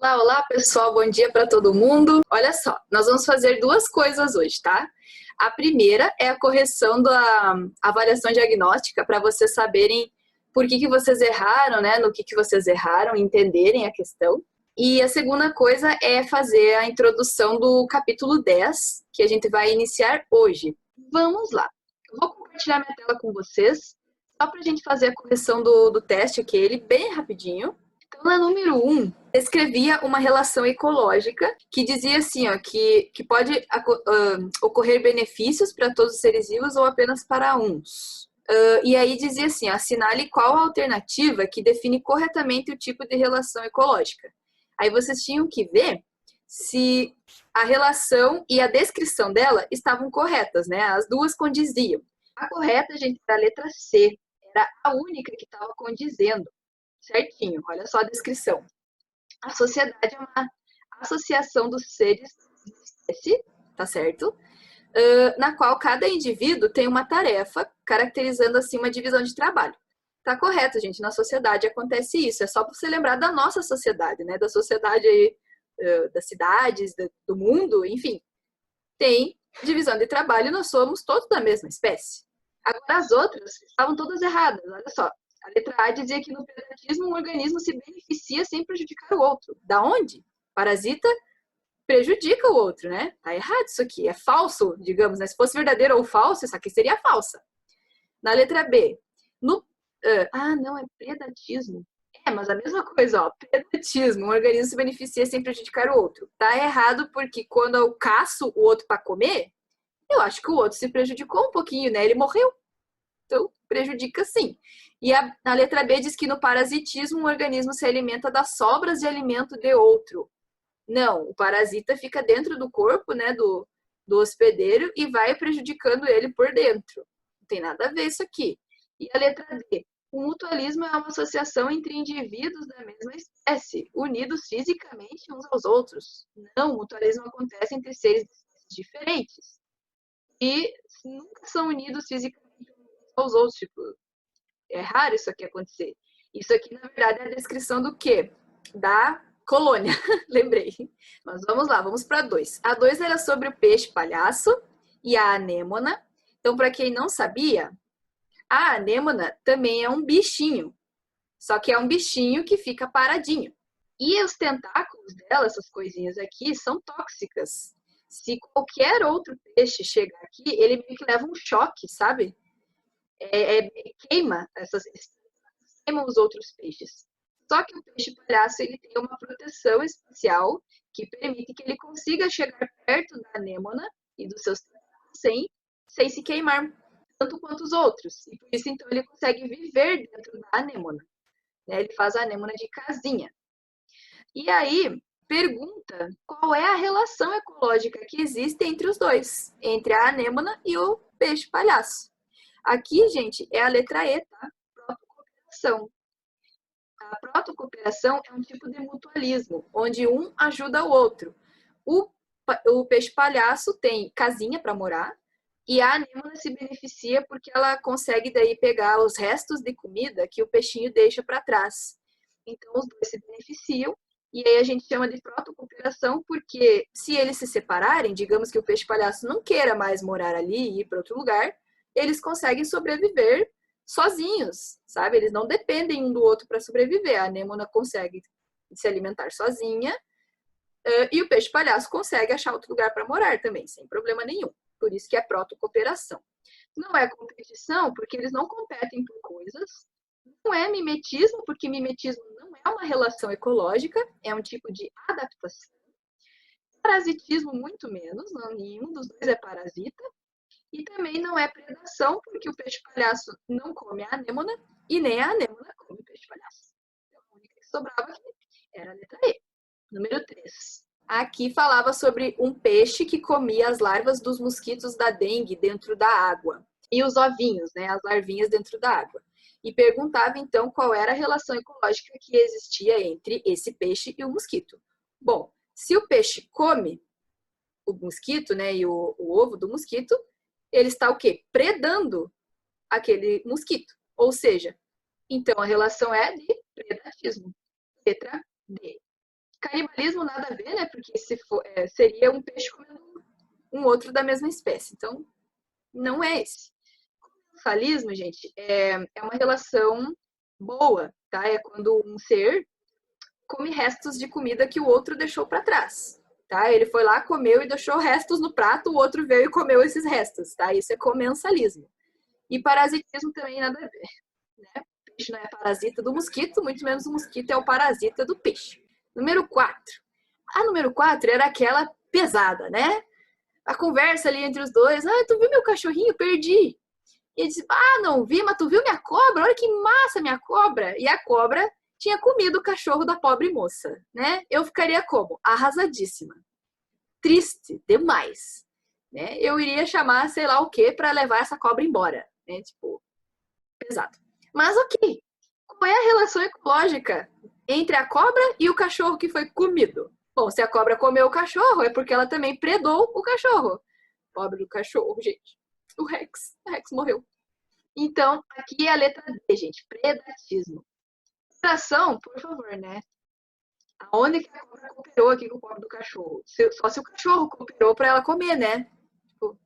Olá, olá pessoal, bom dia para todo mundo. Olha só, nós vamos fazer duas coisas hoje, tá? A primeira é a correção da avaliação diagnóstica para vocês saberem por que vocês erraram, né? No que vocês erraram, entenderem a questão. E a segunda coisa é fazer a introdução do capítulo 10, que a gente vai iniciar hoje. Vamos lá. Eu vou compartilhar minha tela com vocês, só para a gente fazer a correção do teste aquele, bem rapidinho. Então, na número 1, descrevia uma relação ecológica que dizia assim, ó, que pode ocorrer benefícios para todos os seres vivos ou apenas para uns. E aí dizia assim, assinale qual a alternativa que define corretamente o tipo de relação ecológica. Aí vocês tinham que ver se a relação e a descrição dela estavam corretas, né? As duas condiziam. A correta, gente, era a letra C. Era a única que estava condizendo. Certinho, olha só a descrição. A sociedade é uma associação dos seres de espécie, tá certo? Na qual cada indivíduo tem uma tarefa, caracterizando assim uma divisão de trabalho. Tá correto, gente, na sociedade acontece isso. É só para você lembrar da nossa sociedade, né? Da sociedade aí, das cidades, do mundo, enfim. Tem divisão de trabalho e nós somos todos da mesma espécie. Agora as outras estavam todas erradas, olha só. A letra A dizia que no pedatismo um organismo se beneficia sem prejudicar o outro. Da onde? Parasita prejudica o outro, né? Tá errado isso aqui. É falso, digamos, né? Se fosse verdadeiro ou falso, isso aqui seria falsa. Na letra B, não, é predatismo. Mas a mesma coisa, ó. Predatismo. Um organismo se beneficia sem prejudicar o outro. Tá errado porque quando eu caço o outro para comer, eu acho que o outro se prejudicou um pouquinho, né? Ele morreu. Então, prejudica sim. E a letra B diz que no parasitismo o organismo se alimenta das sobras de alimento de outro. Não, o parasita fica dentro do corpo, né, do hospedeiro e vai prejudicando ele por dentro. Não tem nada a ver isso aqui. E a letra D, o mutualismo é uma associação entre indivíduos da mesma espécie, unidos fisicamente uns aos outros. Não, o mutualismo acontece entre seres diferentes. E nunca são unidos fisicamente aos outros, tipo, é raro isso aqui acontecer. Isso aqui, na verdade, é a descrição do quê? Da colônia, lembrei. Mas vamos lá, vamos para 2. A 2 era sobre o peixe palhaço e a anêmona. Então, para quem não sabia, a anêmona também é um bichinho. Só que é um bichinho que fica paradinho. E os tentáculos dela, essas coisinhas aqui, são tóxicas. Se qualquer outro peixe chegar aqui, ele meio que leva um choque, sabe? Queima os outros peixes. Só que o peixe palhaço ele tem uma proteção especial que permite que ele consiga chegar perto da anêmona e dos seus sem se queimar tanto quanto os outros. E por isso então ele consegue viver dentro da anêmona. Né? Ele faz a anêmona de casinha. E aí pergunta qual é a relação ecológica que existe entre os dois, entre a anêmona e o peixe palhaço. Aqui, gente, é a letra E, tá? Protocooperação. A protocooperação é um tipo de mutualismo, onde um ajuda o outro. O peixe palhaço tem casinha para morar e a anêmona se beneficia porque ela consegue daí pegar os restos de comida que o peixinho deixa para trás. Então, os dois se beneficiam e aí a gente chama de protocooperação porque se eles se separarem, digamos que o peixe palhaço não queira mais morar ali e ir para outro lugar, eles conseguem sobreviver sozinhos, sabe? Eles não dependem um do outro para sobreviver. A anêmona consegue se alimentar sozinha e o peixe palhaço consegue achar outro lugar para morar também, sem problema nenhum. Por isso que é protocooperação. Não é competição, porque eles não competem por coisas. Não é mimetismo, porque mimetismo não é uma relação ecológica, é um tipo de adaptação. Parasitismo, muito menos, não, nenhum dos dois é parasita. E também não é predação, porque o peixe palhaço não come a anêmona e nem a anêmona come o peixe palhaço. Então, a única que sobrava aqui era a letra E. Número 3. Aqui falava sobre um peixe que comia as larvas dos mosquitos da dengue dentro da água. E os ovinhos, né, as larvinhas dentro da água. E perguntava, então, qual era a relação ecológica que existia entre esse peixe e o mosquito. Bom, se o peixe come o mosquito, né, e o ovo do mosquito, ele está o quê? Predando aquele mosquito. Ou seja, então a relação é de predatismo. Letra D. Canibalismo nada a ver, né? Porque se for, seria um peixe comendo um outro da mesma espécie. Então, não é esse. Comensalismo, gente, é uma relação boa, tá? É quando um ser come restos de comida que o outro deixou para trás, tá? Ele foi lá, comeu e deixou restos no prato, o outro veio e comeu esses restos, tá? Isso é comensalismo. E parasitismo também nada a ver, né? O peixe não é parasita do mosquito, muito menos o mosquito é o parasita do peixe. Número 4. A número 4 era aquela pesada, né? A conversa ali entre os dois. Ah, tu viu meu cachorrinho? Perdi. E ele disse, ah, não vi, mas tu viu minha cobra? Olha que massa minha cobra. E a cobra tinha comido o cachorro da pobre moça, né? Eu ficaria como? Arrasadíssima. Triste demais, né? Eu iria chamar, sei lá o quê, para levar essa cobra embora, né? Tipo, pesado. Mas ok, qual é a relação ecológica entre a cobra e o cachorro que foi comido? Bom, se a cobra comeu o cachorro, é porque ela também predou o cachorro. Pobre do cachorro, gente. O Rex morreu. Então, aqui é a letra D, gente. Predatismo. Predação, por favor, né? Aonde que a cobra cooperou aqui com o pobre do cachorro? Só se o cachorro cooperou para ela comer, né? Tipo,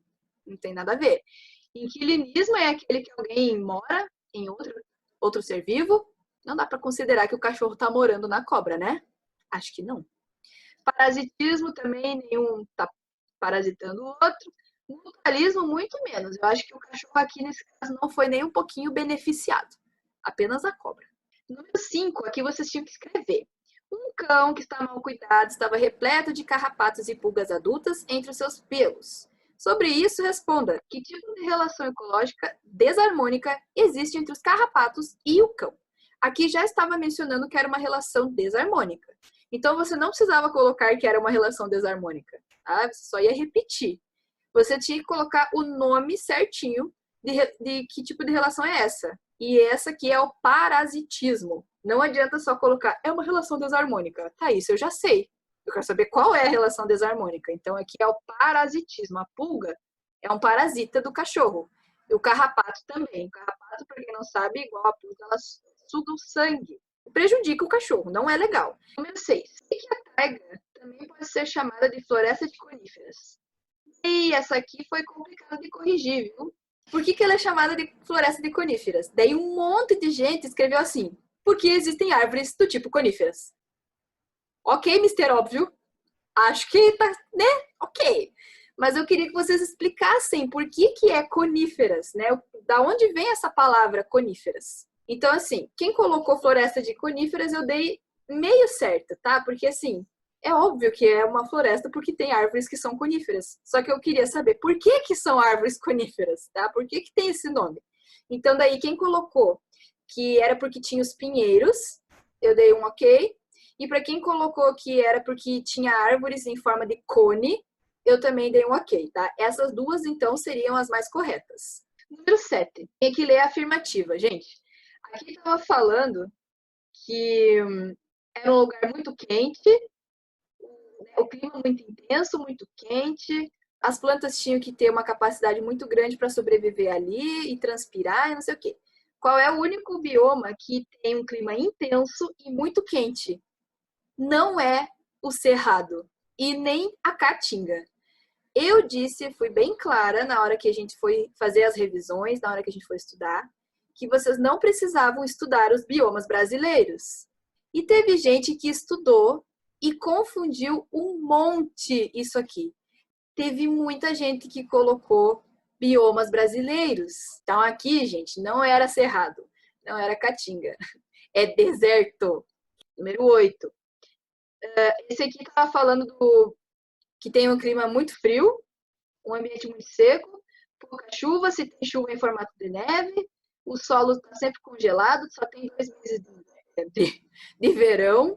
não tem nada a ver. Inquilinismo é aquele que alguém mora em outro ser vivo. Não dá para considerar que o cachorro está morando na cobra, né? Acho que não. Parasitismo também, nenhum está parasitando o outro. Mutualismo, muito menos. Eu acho que o cachorro aqui, nesse caso, não foi nem um pouquinho beneficiado. Apenas a cobra. Número 5, aqui vocês tinham que escrever. Um cão que está mal cuidado estava repleto de carrapatos e pulgas adultas entre os seus pelos. Sobre isso, responda: que tipo de relação ecológica desarmônica existe entre os carrapatos e o cão? Aqui já estava mencionando que era uma relação desarmônica. Então você não precisava colocar que era uma relação desarmônica, tá? Você só ia repetir. Você tinha que colocar o nome certinho de que tipo de relação é essa. E essa aqui é o parasitismo. Não adianta só colocar, é uma relação desarmônica. Tá, isso eu já sei. Eu quero saber qual é a relação desarmônica. Então aqui é o parasitismo. A pulga é um parasita do cachorro. E o carrapato também. O carrapato, para quem não sabe, igual a pulga, ela suga o sangue. Prejudica o cachorro, não é legal. Número 6. Sei que a taiga também pode ser chamada de floresta de coníferas. E essa aqui foi complicada de corrigir, viu? Por que ela é chamada de floresta de coníferas? Daí um monte de gente escreveu assim, porque existem árvores do tipo coníferas. Ok, Mister Óbvio. Acho que tá, né? Ok. Mas eu queria que vocês explicassem por que é coníferas, né? Da onde vem essa palavra coníferas? Então, assim, quem colocou floresta de coníferas, eu dei meio certo, tá? Porque, assim, é óbvio que é uma floresta porque tem árvores que são coníferas. Só que eu queria saber por que são árvores coníferas, tá? Por que tem esse nome? Então, daí, quem colocou que era porque tinha os pinheiros, eu dei um ok. E para quem colocou que era porque tinha árvores em forma de cone, eu também dei um ok, tá? Essas duas, então, seriam as mais corretas. Número 7. Tem que ler a afirmativa, gente. Aqui estava falando que era um lugar muito quente, o clima muito intenso, muito quente, as plantas tinham que ter uma capacidade muito grande para sobreviver ali e transpirar e não sei o quê. Qual é o único bioma que tem um clima intenso e muito quente? Não é o Cerrado e nem a Caatinga. Eu disse, fui bem clara na hora que a gente foi fazer as revisões, na hora que a gente foi estudar, que vocês não precisavam estudar os biomas brasileiros. E teve gente que estudou e confundiu um monte isso aqui. Teve muita gente que colocou biomas brasileiros. Então aqui, gente, não era Cerrado, não era Caatinga. É deserto. Número 8. Esse aqui estava falando que tem um clima muito frio, um ambiente muito seco, pouca chuva, se tem chuva em formato de neve, o solo está sempre congelado, só tem 2 meses de verão.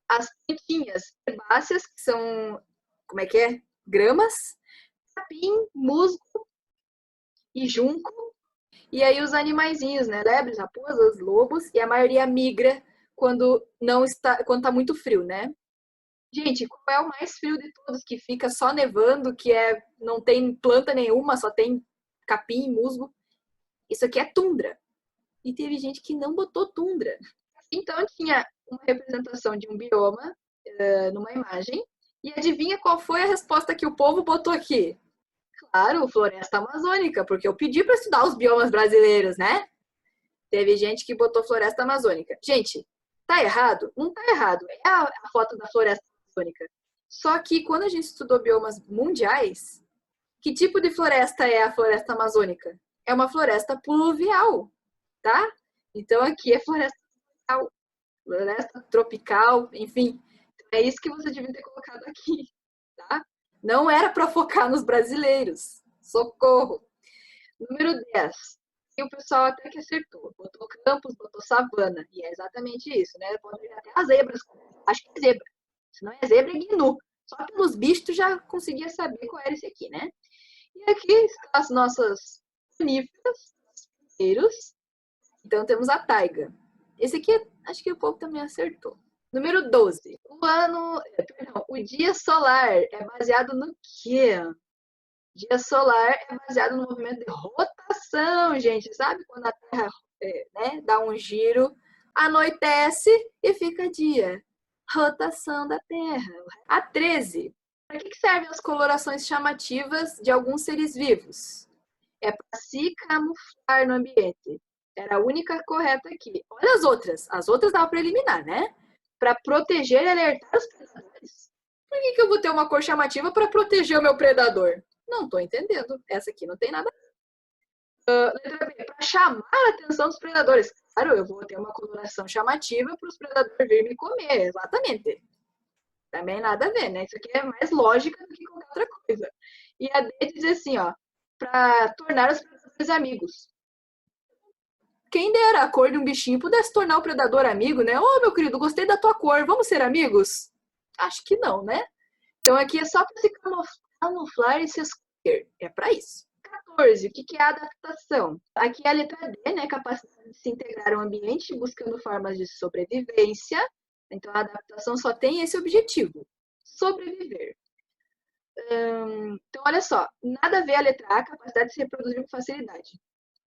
As plantinhas herbáceas, que são, como é que é? Gramas, capim, musgo e junco. E aí os animaizinhos, né? Lebres, raposas, lobos, e a maioria migra quando quando tá muito frio, né? Gente, qual é o mais frio de todos? Que fica só nevando, não tem planta nenhuma, só tem capim e musgo. Isso aqui é tundra. E teve gente que não botou tundra. Então tinha uma representação de um bioma, numa imagem. E adivinha qual foi a resposta que o povo botou aqui? Claro, floresta amazônica, porque eu pedi para estudar os biomas brasileiros, né? Teve gente que botou floresta amazônica. Gente, tá errado? Não tá errado. É a foto da floresta amazônica. Só que quando a gente estudou biomas mundiais, que tipo de floresta é a floresta amazônica? É uma floresta pluvial, tá? Então aqui é floresta tropical, enfim. É isso que você devia ter colocado aqui, tá? Não era para focar nos brasileiros. Socorro. Número 10. E o pessoal até que acertou. Botou campos, botou savana. E é exatamente isso, né? Pode ver até as zebras. Acho que é zebra. Se não é zebra, é gnu. Só pelos bichos tu já conseguia saber qual era esse aqui, né? E aqui estão as nossas coníferas, pinheiros. Então temos a taiga. Esse aqui, acho que o povo também acertou. Número 12. O dia solar é baseado no quê? Dia solar é baseado no movimento de rotação, gente. Sabe quando a Terra dá um giro, anoitece e fica dia. Rotação da Terra. A 13. Para que servem as colorações chamativas de alguns seres vivos? É para se camuflar no ambiente. Era a única correta aqui. Olha as outras. As outras dava para eliminar, né? Para proteger e alertar os predadores. Por que eu vou ter uma cor chamativa para proteger o meu predador? Não estou entendendo. Essa aqui não tem nada. Letra B. Para chamar a atenção dos predadores. Claro, eu vou ter uma coloração chamativa para os predadores virem me comer. Exatamente. Também nada a ver, né? Isso aqui é mais lógica do que qualquer outra coisa. E a D diz assim, ó. Para tornar os predadores amigos. Quem dera a cor de um bichinho pudesse tornar o predador amigo, né? Ô, meu querido, gostei da tua cor, vamos ser amigos? Acho que não, né? Então aqui é só para se camuflar e se esconder. É para isso. 14. O que é a adaptação? Aqui é a letra D, né? Capacidade de se integrar ao ambiente buscando formas de sobrevivência. Então a adaptação só tem esse objetivo: sobreviver. Então, olha só, nada a ver a letra A, capacidade de se reproduzir com facilidade.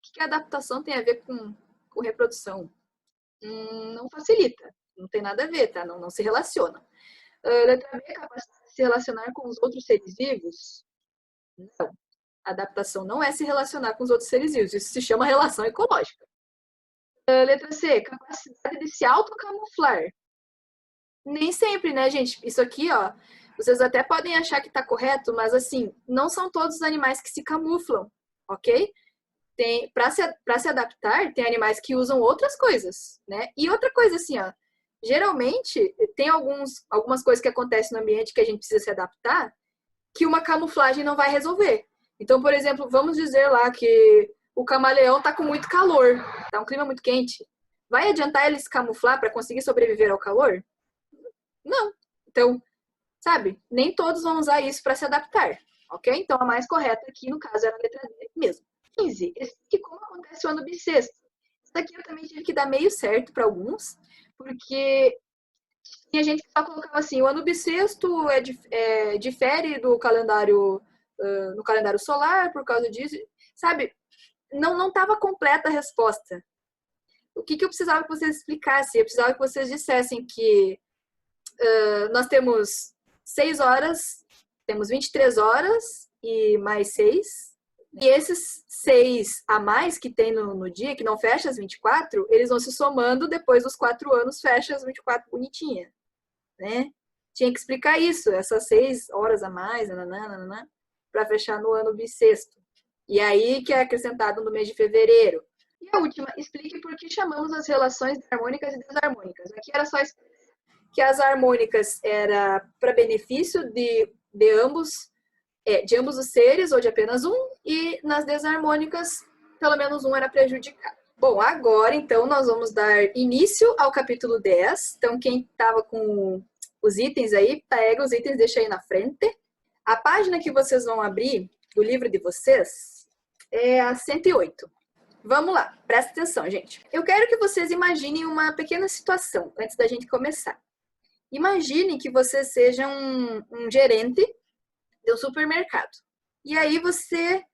O que a adaptação tem a ver com reprodução? Não facilita, não tem nada a ver, tá? Não se relaciona. Letra B, capacidade de se relacionar com os outros seres vivos? Não. A adaptação não é se relacionar com os outros seres vivos, isso se chama relação ecológica. Letra C, capacidade de se autocamuflar. Nem sempre, né, gente? Isso aqui, ó, vocês até podem achar que tá correto, mas assim, não são todos os animais que se camuflam, ok? Para se adaptar, tem animais que usam outras coisas, né? E outra coisa assim, ó, geralmente tem algumas coisas que acontecem no ambiente que a gente precisa se adaptar, que uma camuflagem não vai resolver. Então, por exemplo, vamos dizer lá que o camaleão tá com muito calor, tá um clima muito quente. Vai adiantar ele se camuflar para conseguir sobreviver ao calor? Não. Então, sabe, nem todos vão usar isso para se adaptar, ok? Então, a mais correta aqui, no caso, era a letra D mesmo. 15. Esse aqui, como acontece o ano bissexto? Isso aqui eu também tive que dar meio certo para alguns, porque tinha gente que só colocava assim, o ano bissexto difere do calendário, no calendário solar, por causa disso, sabe? Não estava completa a resposta. O que eu precisava que vocês explicassem? Eu precisava que vocês dissessem que nós temos 6 horas, temos 23 horas e mais 6. E esses 6 a mais que tem no dia, que não fecha as 24, eles vão se somando, depois dos 4 anos fecha as 24 bonitinha, né? Tinha que explicar isso, essas 6 horas a mais, para fechar no ano bissexto. E aí que é acrescentado no mês de fevereiro. E a última, explique por que chamamos as relações harmônicas e desarmônicas. Aqui era só que as harmônicas era para benefício de ambos os seres, ou de apenas um, e nas desarmônicas, pelo menos um era prejudicado. Bom, agora, então, nós vamos dar início ao capítulo 10. Então, quem estava com os itens aí, pega os itens, deixa aí na frente. A página que vocês vão abrir do livro de vocês é a 108. Vamos lá, presta atenção, gente. Eu quero que vocês imaginem uma pequena situação, antes da gente começar. Imagine que você seja um gerente de um supermercado. E aí você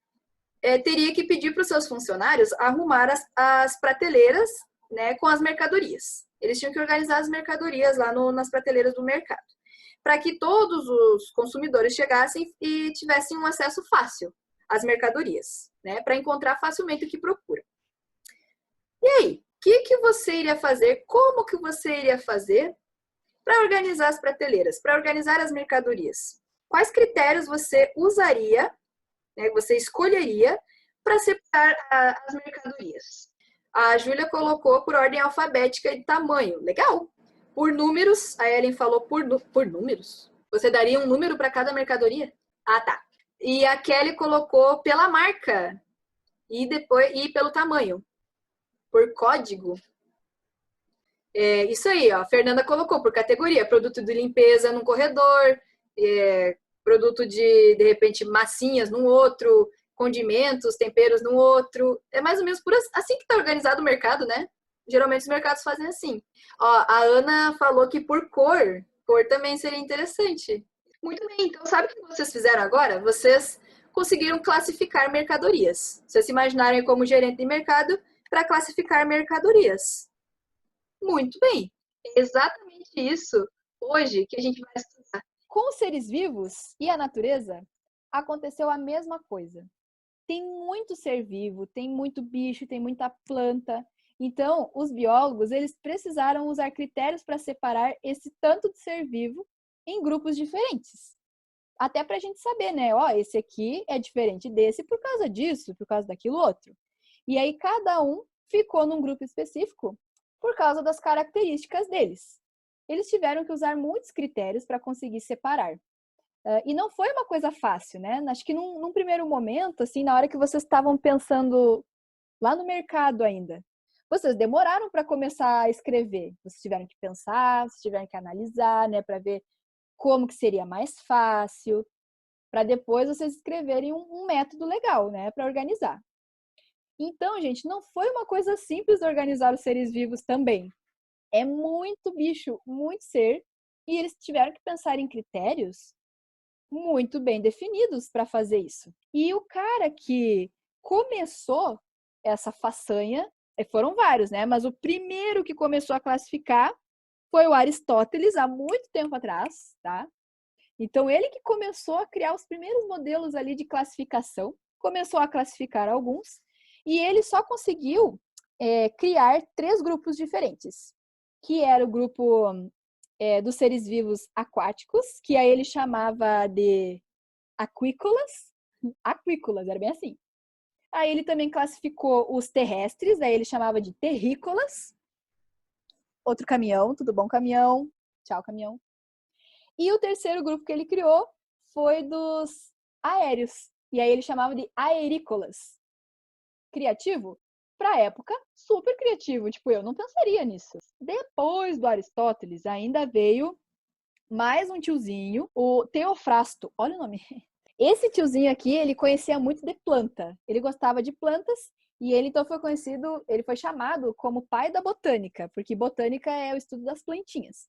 teria que pedir para os seus funcionários arrumar as prateleiras, né, com as mercadorias. Eles tinham que organizar as mercadorias lá nas prateleiras do mercado, para que todos os consumidores chegassem e tivessem um acesso fácil às mercadorias, né, para encontrar facilmente o que procura. E aí, o que você iria fazer? Como que você iria fazer para organizar as prateleiras, para organizar as mercadorias? Quais critérios você usaria, né, você escolheria para separar as mercadorias? A Júlia colocou por ordem alfabética e tamanho. Legal. Por números, a Ellen falou por números? Você daria um número para cada mercadoria? Ah, tá. E a Kelly colocou pela marca e pelo tamanho. Por código. É, isso aí, ó. A Fernanda colocou por categoria. Produto de limpeza num corredor, produto de repente, massinhas num outro, condimentos, temperos num outro. É mais ou menos por assim que está organizado o mercado, né? Geralmente os mercados fazem assim. Ó, a Ana falou que por cor também seria interessante. Muito bem, então sabe o que vocês fizeram agora? Vocês conseguiram classificar mercadorias. Vocês se imaginaram como gerente de mercado para classificar mercadorias. Muito bem. É exatamente isso hoje que a gente vai estudar. Com os seres vivos e a natureza, aconteceu a mesma coisa. Tem muito ser vivo, tem muito bicho, tem muita planta. Então, os biólogos, eles precisaram usar critérios para separar esse tanto de ser vivo em grupos diferentes. Até para a gente saber, né? Ó, esse aqui é diferente desse por causa disso, por causa daquilo outro. E aí, cada um ficou num grupo específico por causa das características deles. Eles tiveram que usar muitos critérios para conseguir separar. E não foi uma coisa fácil, né? Acho que num primeiro momento, assim, na hora que vocês estavam pensando lá no mercado ainda, vocês demoraram para começar a escrever. Vocês tiveram que pensar, vocês tiveram que analisar, né, para ver como que seria mais fácil, para depois vocês escreverem um método legal, né, para organizar. Então, gente, não foi uma coisa simples de organizar os seres vivos também. É muito bicho, muito ser, e eles tiveram que pensar em critérios muito bem definidos para fazer isso. E o cara que começou essa façanha, foram vários, né? Mas o primeiro que começou a classificar foi o Aristóteles, há muito tempo atrás, tá? Então, ele que começou a criar os primeiros modelos ali de classificação, começou a classificar alguns, e ele só conseguiu criar 3 grupos diferentes, que era o grupo dos seres vivos aquáticos, que aí ele chamava de aquícolas. Aquícolas, era bem assim. Aí ele também classificou os terrestres, aí ele chamava de terrícolas. Outro caminhão, tudo bom, caminhão? Tchau, caminhão. E o terceiro grupo que ele criou foi dos aéreos, e aí ele chamava de aerícolas. Criativo? Para a época, super criativo. Tipo, eu não pensaria nisso. Depois do Aristóteles, ainda veio mais um tiozinho, o Teofrasto. Olha o nome. Esse tiozinho aqui, ele conhecia muito de planta. Ele gostava de plantas e ele então foi conhecido, ele foi chamado como pai da botânica, porque botânica é o estudo das plantinhas.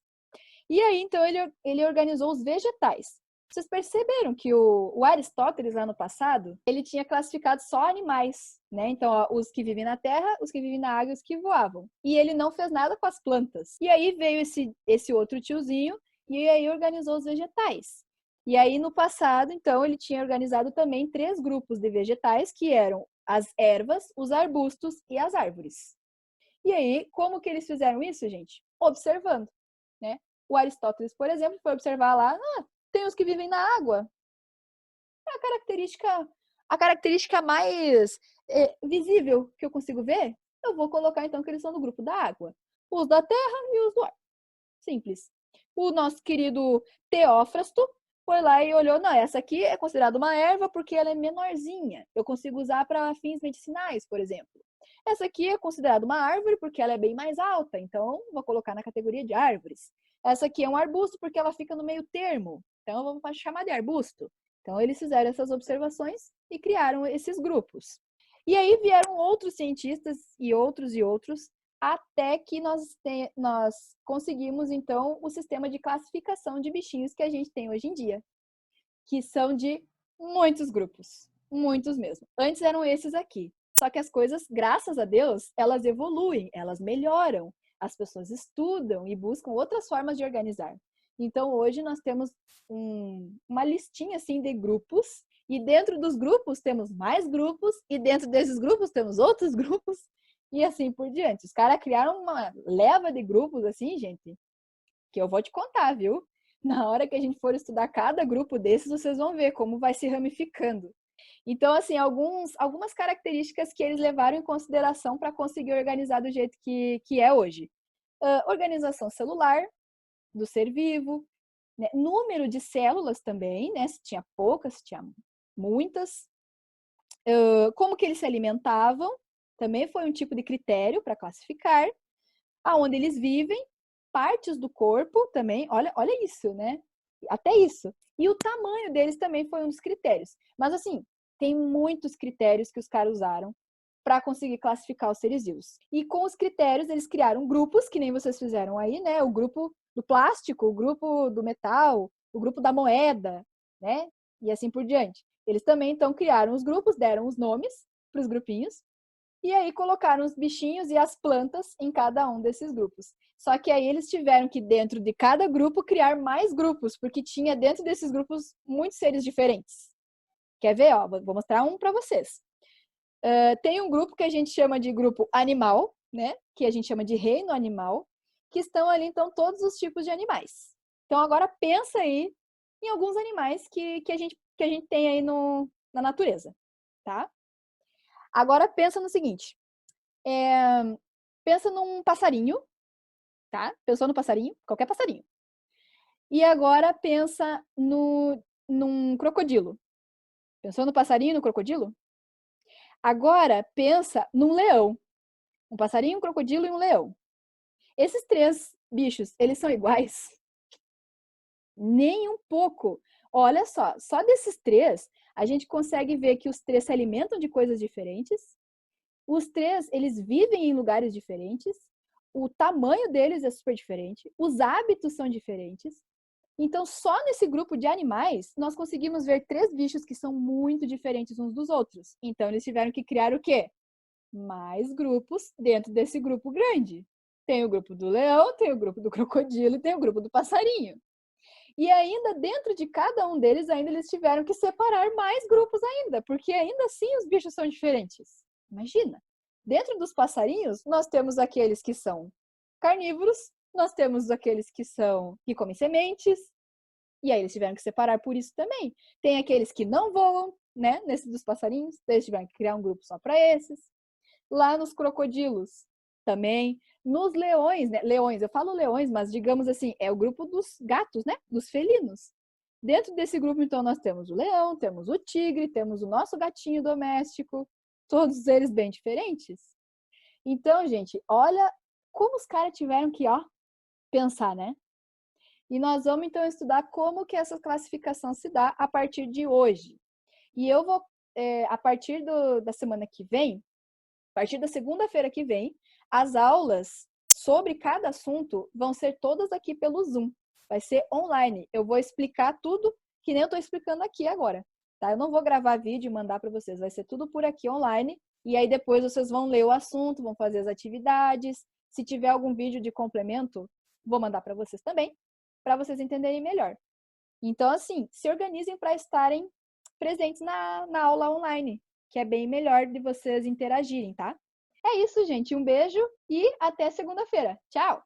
E aí, então, ele organizou os vegetais. Vocês perceberam que o Aristóteles, lá no passado, ele tinha classificado só animais, né? Então, ó, os que vivem na terra, os que vivem na água e os que voavam. E ele não fez nada com as plantas. E aí veio esse outro tiozinho e aí organizou os vegetais. E aí, no passado, então, ele tinha organizado também 3 grupos de vegetais, que eram as ervas, os arbustos e as árvores. E aí, como que eles fizeram isso, gente? Observando, né? O Aristóteles, por exemplo, foi observar lá, tem os que vivem na água. A característica mais visível que eu consigo ver, eu vou colocar então que eles são do grupo da água. Os da terra e os do ar. Simples. O nosso querido Teófrasto foi lá e olhou, não, essa aqui é considerada uma erva porque ela é menorzinha. Eu consigo usar para fins medicinais, por exemplo. Essa aqui é considerada uma árvore porque ela é bem mais alta, então vou colocar na categoria de árvores. Essa aqui é um arbusto porque ela fica no meio termo, então vamos chamar de arbusto. Então eles fizeram essas observações e criaram esses grupos. E aí vieram outros cientistas e outros, até que nós conseguimos, então, o sistema de classificação de bichinhos que a gente tem hoje em dia, que são de muitos grupos, muitos mesmo. Antes eram esses aqui, só que as coisas, graças a Deus, elas evoluem, elas melhoram. As pessoas estudam e buscam outras formas de organizar. Então, hoje nós temos uma listinha assim de grupos, e dentro dos grupos temos mais grupos, e dentro desses grupos temos outros grupos, e assim por diante. Os caras criaram uma leva de grupos assim, gente, que eu vou te contar, viu? Na hora que a gente for estudar cada grupo desses, vocês vão ver como vai se ramificando. Então, assim, algumas características que eles levaram em consideração para conseguir organizar do jeito que é hoje. Organização celular do ser vivo, né? Número de células também, né? Se tinha poucas, se tinha muitas. Como que eles se alimentavam, também foi um tipo de critério para classificar. Aonde eles vivem, partes do corpo também, olha isso, né? Até isso. E o tamanho deles também foi um dos critérios. Mas, assim, tem muitos critérios que os caras usaram para conseguir classificar os seres vivos. E com os critérios, eles criaram grupos, que nem vocês fizeram aí, né? O grupo do plástico, o grupo do metal, o grupo da moeda, né? E assim por diante. Eles também, então, criaram os grupos, deram os nomes para os grupinhos, e aí colocaram os bichinhos e as plantas em cada um desses grupos. Só que aí eles tiveram que, dentro de cada grupo, criar mais grupos, porque tinha dentro desses grupos muitos seres diferentes. Quer ver? Ó, vou mostrar um para vocês. Tem um grupo que a gente chama de grupo animal, né? Que a gente chama de reino animal, que estão ali, então, todos os tipos de animais. Então, agora pensa aí em alguns animais que a gente tem aí na natureza, tá? Agora pensa no seguinte, pensa num passarinho, tá? Pensou no passarinho? Qualquer passarinho. E agora pensa num crocodilo. Pensou no passarinho e no crocodilo? Agora pensa num leão. Um passarinho, um crocodilo e um leão. Esses três bichos, eles são iguais? Nem um pouco. Olha só desses três, a gente consegue ver que os três se alimentam de coisas diferentes. Os três, eles vivem em lugares diferentes. O tamanho deles é super diferente. Os hábitos são diferentes. Então, só nesse grupo de animais, nós conseguimos ver três bichos que são muito diferentes uns dos outros. Então, eles tiveram que criar o quê? Mais grupos dentro desse grupo grande. Tem o grupo do leão, tem o grupo do crocodilo e tem o grupo do passarinho. E ainda dentro de cada um deles, ainda eles tiveram que separar mais grupos ainda, porque ainda assim os bichos são diferentes. Imagina! Dentro dos passarinhos, nós temos aqueles que são carnívoros, nós temos aqueles que comem sementes, e aí eles tiveram que separar por isso também. Tem aqueles que não voam, né, nesse dos passarinhos, eles tiveram que criar um grupo só para esses. Lá nos crocodilos também. Nos leões, né? Leões, eu falo leões, mas digamos assim, é o grupo dos gatos, né? Dos felinos. Dentro desse grupo, então, nós temos o leão, temos o tigre, temos o nosso gatinho doméstico, todos eles bem diferentes. Então, gente, olha como os caras tiveram que, pensar, né? E nós vamos, então, estudar como que essa classificação se dá a partir de hoje. E eu vou, a partir da semana que vem, a partir da segunda-feira que vem, as aulas sobre cada assunto vão ser todas aqui pelo Zoom. Vai ser online. Eu vou explicar tudo que nem eu estou explicando aqui agora. Tá? Eu não vou gravar vídeo e mandar para vocês. Vai ser tudo por aqui online. E aí depois vocês vão ler o assunto, vão fazer as atividades. Se tiver algum vídeo de complemento, vou mandar para vocês também, para vocês entenderem melhor. Então, assim, se organizem para estarem presentes na aula online, que é bem melhor de vocês interagirem, tá? É isso, gente. Um beijo e até segunda-feira. Tchau!